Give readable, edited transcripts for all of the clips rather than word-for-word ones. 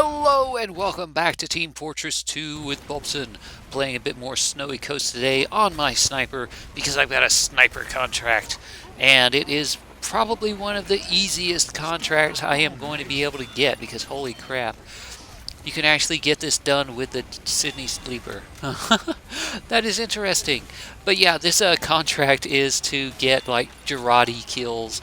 Hello and welcome back to Team Fortress 2 with Bobson, playing a bit more Snowy Coast today on my sniper because I've got a sniper contract and it is probably one of the easiest contracts I am going to be able to get because holy crap, you can actually get this done with the Sydney Sleeper. That is interesting. But yeah, this contract is to get like Girardi kills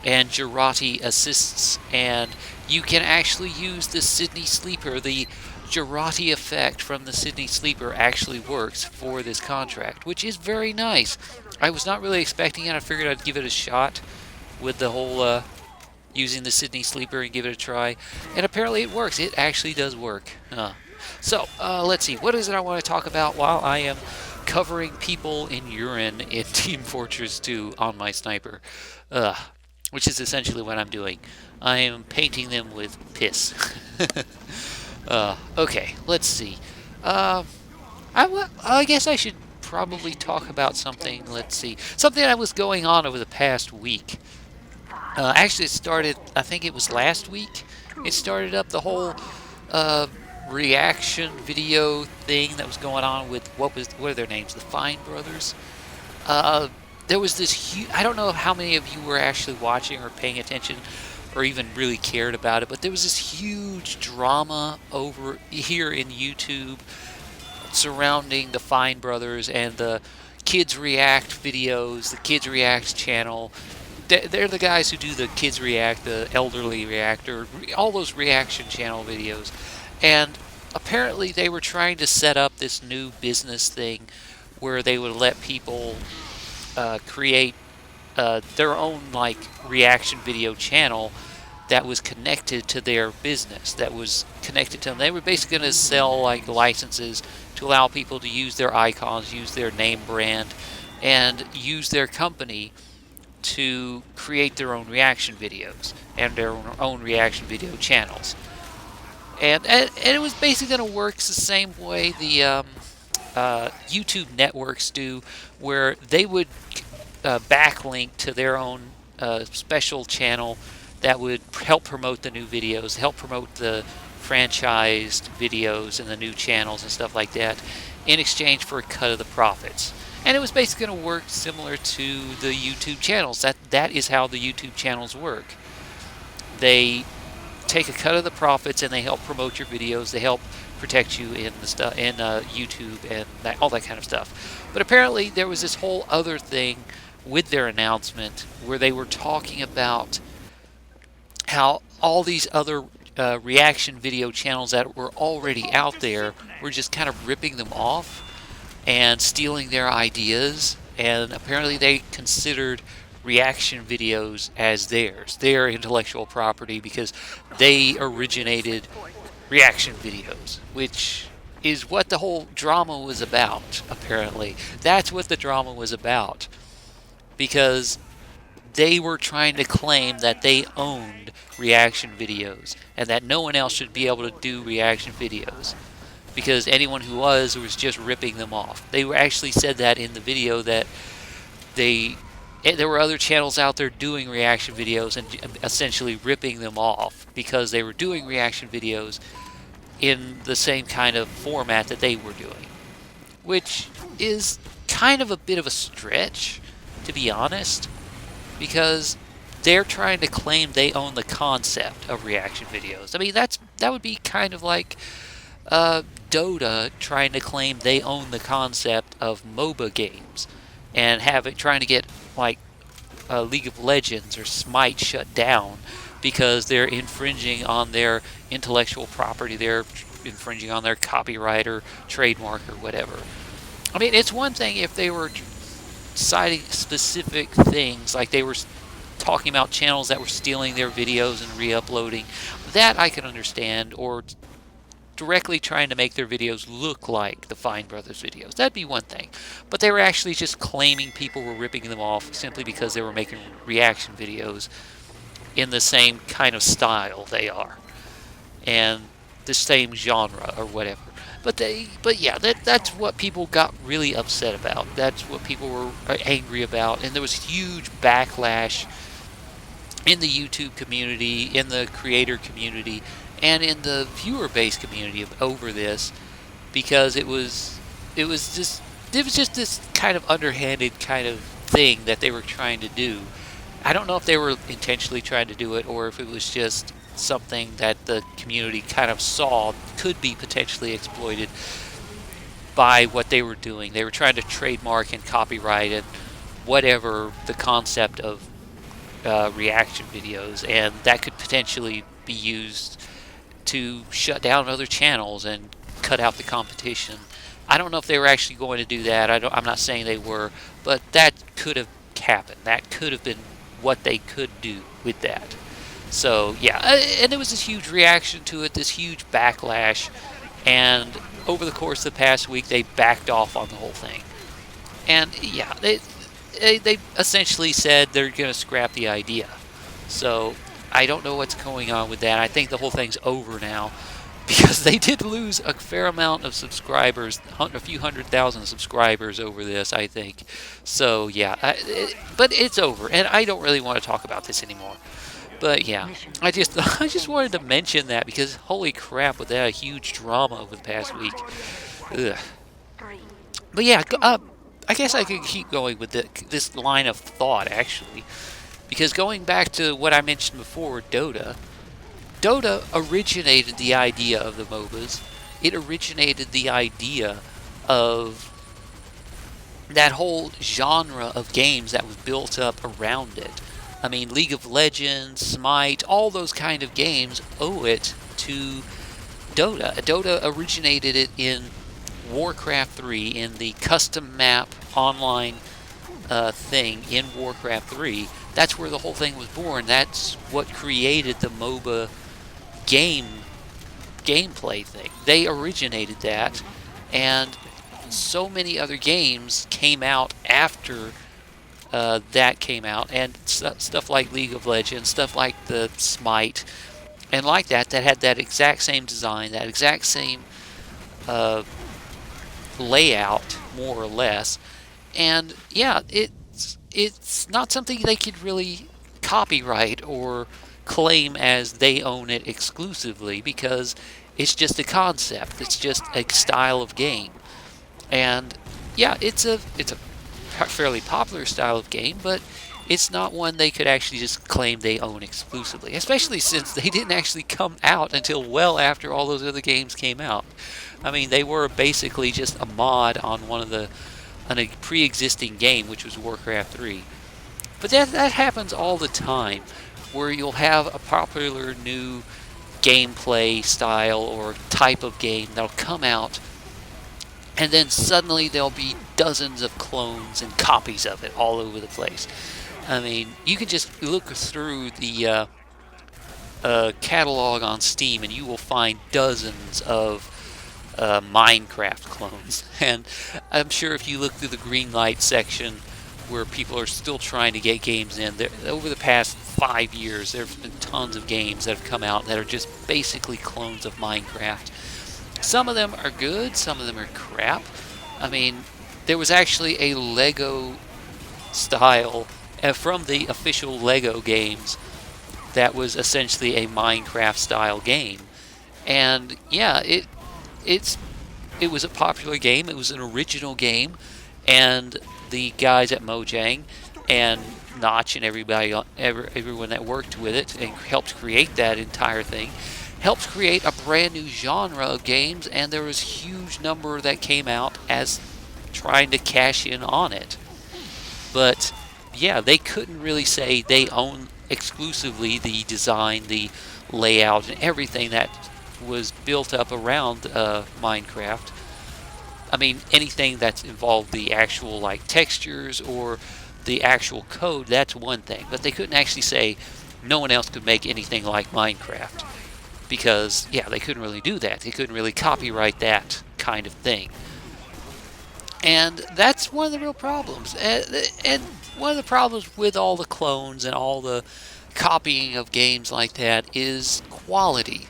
and Girardi assists, and you can actually use the Sydney Sleeper. The Girardi effect from the Sydney Sleeper actually works for this contract, which is very nice. I was not really expecting it. I figured I'd give it a shot with the whole using the Sydney Sleeper and give it a try, and apparently it works. It actually does work. So let's see. What is it I want to talk about while I am covering people in urine in Team Fortress 2 on my sniper? Which is essentially what I'm doing. I am painting them with piss. Okay, let's see. I guess I should probably talk about something. Let's see. Something that was going on over the past week. Actually, it started, I think it was last week. It started up the whole reaction video thing that was going on with, what are their names? The Fine Brothers? There was this huge, I don't know how many of you were actually watching or paying attention or even really cared about it, but there was this huge drama over here in YouTube surrounding the Fine Brothers and the Kids React videos, the Kids React channel. They're the guys who do the Kids React, the Elderly Reactor, all those reaction channel videos. And apparently they were trying to set up this new business thing where they would let people create their own like reaction video channel that was connected to their business, that was connected to them. They were basically going to sell like licenses to allow people to use their icons, use their name brand, and use their company to create their own reaction videos and their own reaction video channels. And it was basically going to work the same way the YouTube networks do, where they would backlink to their own special channel that would help promote the new videos, help promote the franchised videos and the new channels and stuff like that in exchange for a cut of the profits. And it was basically going to work similar to the YouTube channels. That is how the YouTube channels work. They take a cut of the profits and they help promote your videos. They help protect you in the stuff in YouTube and all that kind of stuff. But apparently there was this whole other thing with their announcement where they were talking about how all these other reaction video channels that were already out there were just kind of ripping them off and stealing their ideas. And apparently they considered reaction videos as theirs, their intellectual property, because they originated reaction videos, which is what the whole drama was about, apparently. That's what the drama was about, because they were trying to claim that they owned reaction videos and that no one else should be able to do reaction videos, because anyone who was just ripping them off. They actually said that in the video, that there were other channels out there doing reaction videos and essentially ripping them off because they were doing reaction videos in the same kind of format that they were doing, which is kind of a bit of a stretch, to be honest, because they're trying to claim they own the concept of reaction videos. I mean, that would be kind of like Dota trying to claim they own the concept of MOBA games and trying to get like League of Legends or Smite shut down because they're infringing on their intellectual property, they're infringing on their copyright or trademark or whatever. I mean, it's one thing if they were citing specific things, like they were talking about channels that were stealing their videos and re-uploading. That I can understand, or directly trying to make their videos look like the Fine Brothers videos. That'd be one thing. But they were actually just claiming people were ripping them off simply because they were making reaction videos in the same kind of style they are, and the same genre or whatever. But yeah, that's what people got really upset about. That's what people were angry about, and there was huge backlash in the YouTube community, in the creator community, and in the viewer-based community over this, because it was just this kind of underhanded kind of thing that they were trying to do. I don't know if they were intentionally trying to do it or if it was just something that the community kind of saw could be potentially exploited by what they were doing. They were trying to trademark and copyright and whatever the concept of reaction videos, and that could potentially be used to shut down other channels and cut out the competition. I don't know if they were actually going to do that. I'm not saying they were, but that could have happened. That could have been what they could do with that. So yeah, and there was this huge reaction to it, this huge backlash, and over the course of the past week, they backed off on the whole thing. And yeah, they essentially said they're going to scrap the idea. So I don't know what's going on with that. I think the whole thing's over now, because they did lose a fair amount of subscribers, a few 100,000 subscribers over this, I think. So yeah, but it's over, and I don't really want to talk about this anymore. But yeah, I just wanted to mention that, because holy crap, was that a huge drama over the past week. Ugh. But yeah, I guess I could keep going with this line of thought, actually, because going back to what I mentioned before, Dota originated the idea of the MOBAs. It originated the idea of that whole genre of games that was built up around it. I mean, League of Legends, Smite, all those kind of games owe it to Dota. Dota originated it in Warcraft 3, in the custom map online thing in Warcraft 3. That's where the whole thing was born. That's what created the MOBA gameplay thing. They originated that, and so many other games came out after that came out, and stuff like League of Legends, stuff like the Smite, and like that had that exact same design, that exact same layout, more or less. And yeah, it's not something they could really copyright or claim as they own it exclusively, because it's just a concept. It's just a style of game. And yeah, it's a fairly popular style of game, but it's not one they could actually just claim they own exclusively, especially since they didn't actually come out until well after all those other games came out. I mean, they were basically just a mod on a pre-existing game, which was Warcraft 3. But that happens all the time, where you'll have a popular new gameplay style or type of game that'll come out, and then suddenly there'll be dozens of clones and copies of it all over the place. I mean, you can just look through the catalog on Steam, and you will find dozens of Minecraft clones. And I'm sure if you look through the green light section, where people are still trying to get games in, over the past 5 years, there have been tons of games that have come out that are just basically clones of Minecraft. Some of them are good, some of them are crap. I mean, there was actually a Lego style from the official Lego games that was essentially a Minecraft style game. And yeah, it was a popular game, it was an original game, and the guys at Mojang and Notch and everyone that worked with it and helped create that entire thing, helped create a brand new genre of games, and there was a huge number that came out as trying to cash in on it. But yeah, they couldn't really say they own exclusively the design, the layout, and everything that was built up around Minecraft. I mean, anything that's involved the actual like textures or the actual code, that's one thing. But they couldn't actually say no one else could make anything like Minecraft, because yeah, they couldn't really do that. They couldn't really copyright that kind of thing. And that's one of the real problems. And one of the problems with all the clones and all the copying of games like that is quality.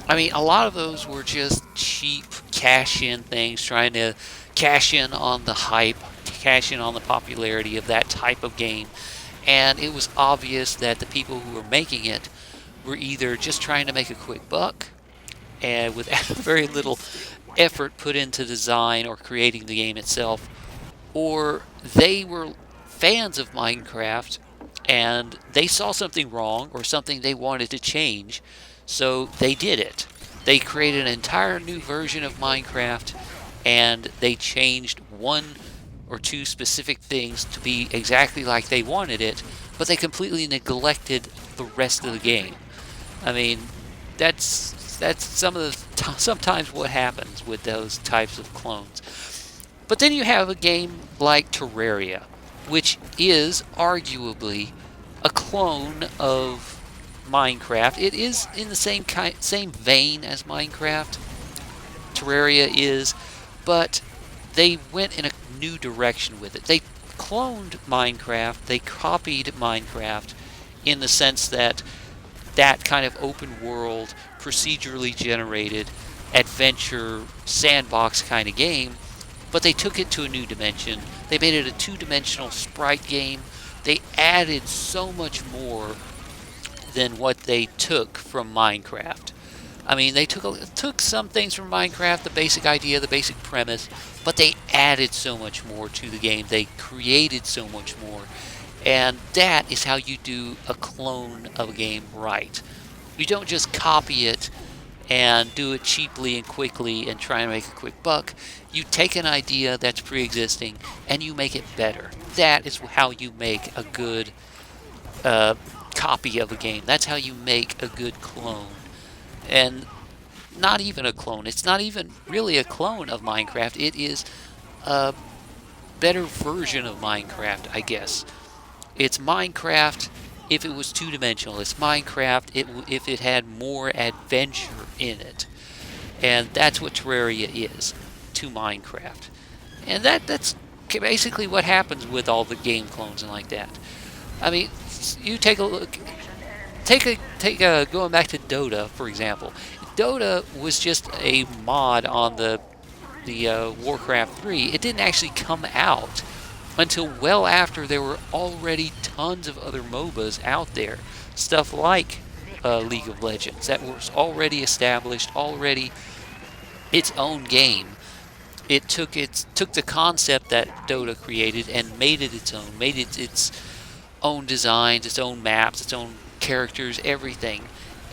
I mean, a lot of those were just cheap cash-in things, trying to cash in on the hype, cash in on the popularity of that type of game. And it was obvious that the people who were making it were either just trying to make a quick buck and with very little effort put into design or creating the game itself, or they were fans of Minecraft and they saw something wrong or something they wanted to change, so they did it. They created an entire new version of Minecraft and they changed one or two specific things to be exactly like they wanted it, but they completely neglected the rest of the game. I mean, that's sometimes what happens with those types of clones. But then you have a game like Terraria, which is arguably a clone of Minecraft. It is in the same vein as Minecraft. Terraria is, but they went in a new direction with it. They cloned Minecraft, they copied Minecraft in the sense that that kind of open world, procedurally generated, adventure, sandbox kind of game, but they took it to a new dimension. They made it a two-dimensional sprite game. They added so much more than what they took from Minecraft. I mean, they took some things from Minecraft, the basic idea, the basic premise, but they added so much more to the game. They created so much more. And that is how you do a clone of a game right. You don't just copy it and do it cheaply and quickly and try and make a quick buck. You take an idea that's pre-existing and you make it better. That is how you make a good copy of a game. That's how you make a good clone. And not even a clone. It's not even really a clone of Minecraft. It is a better version of Minecraft, I guess. It's Minecraft if it was two-dimensional. It's Minecraft if it had more adventure in it. And that's what Terraria is to Minecraft. And that's basically what happens with all the game clones and like that. I mean, you take a look. Going back to Dota, for example. Dota was just a mod on the Warcraft 3. It didn't actually come out until well after there were already tons of other MOBAs out there. Stuff like League of Legends that was already established, already its own game. It took the concept that Dota created and made it its own, made it its own designs, its own maps, its own characters, everything.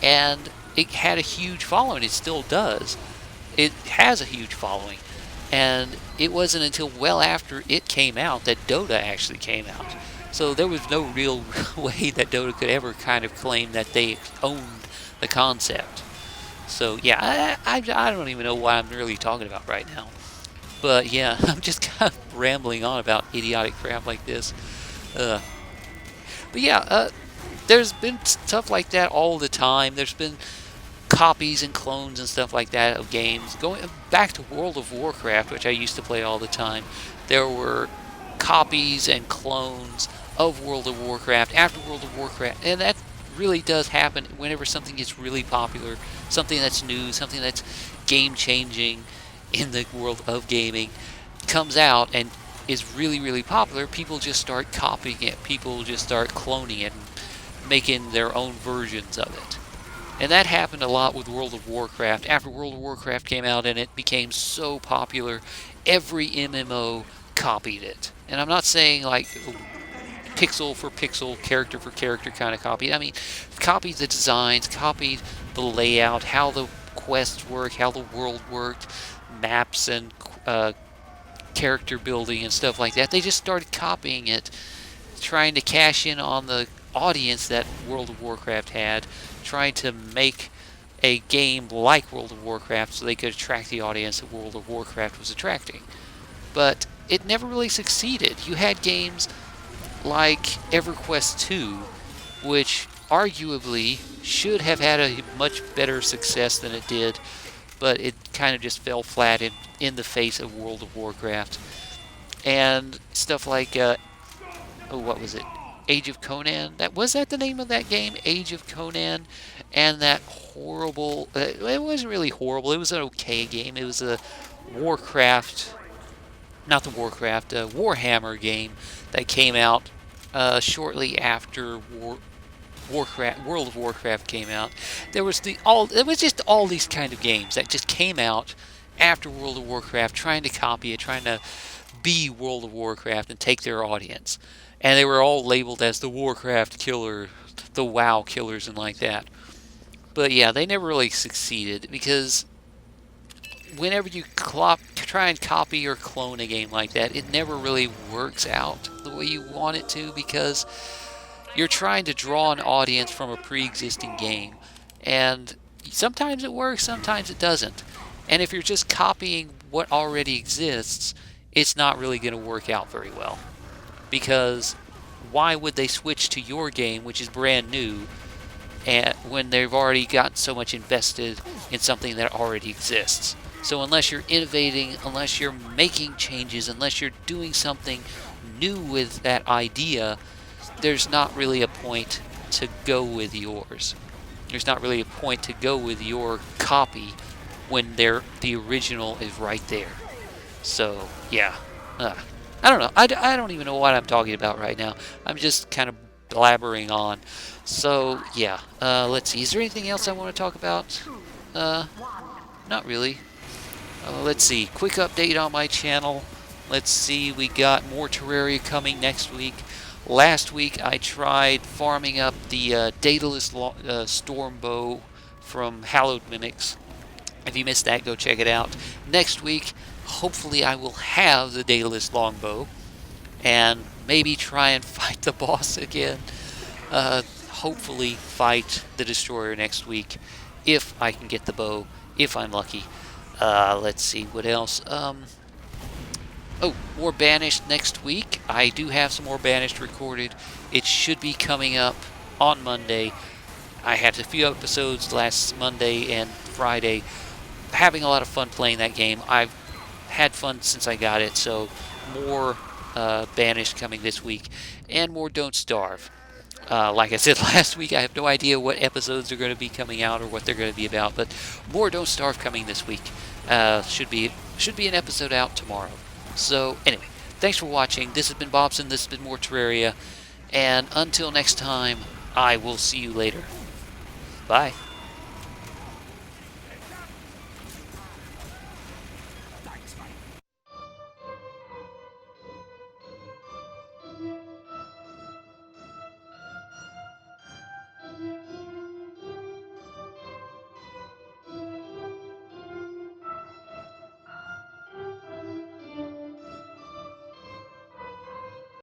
And it had a huge following. It still does. It has a huge following. And it wasn't until well after it came out that Dota actually came out. So there was no real way that Dota could ever kind of claim that they owned the concept. So yeah, I don't even know what I'm really talking about right now. But yeah, I'm just kind of rambling on about idiotic crap like this. But yeah, there's been stuff like that all the time. There's been copies and clones and stuff like that of games. Going back to World of Warcraft, which I used to play all the time, there were copies and clones of World of Warcraft after World of Warcraft, and that really does happen whenever something gets really popular, something that's new, something that's game-changing in the world of gaming comes out and is really, really popular. People just start copying it. People just start cloning it and making their own versions of it. And that happened a lot with World of Warcraft. After World of Warcraft came out and it became so popular, every MMO copied it. And I'm not saying like pixel for pixel, character for character kind of copy. I mean, copied the designs, copied the layout, how the quests work, how the world worked, maps and character building and stuff like that. They just started copying it, trying to cash in on the audience that World of Warcraft had, trying to make a game like World of Warcraft so they could attract the audience that World of Warcraft was attracting. But it never really succeeded. You had games like EverQuest 2, which arguably should have had a much better success than it did, but it kind of just fell flat in the face of World of Warcraft. And stuff like, what was it? Age of Conan. Was that the name of that game? Age of Conan. And that horrible... it wasn't really horrible. It was an okay game. It was a Warcraft... Not the Warcraft. Warhammer game that came out shortly after World of Warcraft came out, there was it was just all these kind of games that just came out after World of Warcraft, trying to copy it, trying to be World of Warcraft and take their audience. And they were all labeled as the Warcraft killer, the WoW killers, and like that. But yeah, they never really succeeded because whenever you try and copy or clone a game like that, it never really works out the way you want it to because you're trying to draw an audience from a pre-existing game. And sometimes it works, sometimes it doesn't. And if you're just copying what already exists, it's not really going to work out very well. Because why would they switch to your game, which is brand new, and when they've already gotten so much invested in something that already exists? So unless you're innovating, unless you're making changes, unless you're doing something new with that idea, there's not really a point to go with yours. There's not really a point to go with your copy when the original is right there. So, yeah. I don't know. I don't even know what I'm talking about right now. I'm just kind of blabbering on. So, yeah. Let's see. Is there anything else I want to talk about? Not really. Let's see. Quick update on my channel. Let's see. We got more Terraria coming next week. Last week I tried farming up the Daedalus Storm Bow from Hallowed Mimics. If you missed that, go check it out. Next week, hopefully I will have the Daedalus Longbow and maybe try and fight the boss again. Hopefully fight the Destroyer next week if I can get the bow, if I'm lucky. Let's see, what else? Oh, more Banished next week. I do have some more Banished recorded. It should be coming up on Monday. I had a few episodes last Monday and Friday. Having a lot of fun playing that game. I've had fun since I got it, so more Banished coming this week. And more Don't Starve. Like I said last week, I have no idea what episodes are going to be coming out or what they're going to be about, but more Don't Starve coming this week. Should be an episode out tomorrow. So, anyway, thanks for watching. This has been Bobson. This has been more Terraria. And until next time, I will see you later. Bye.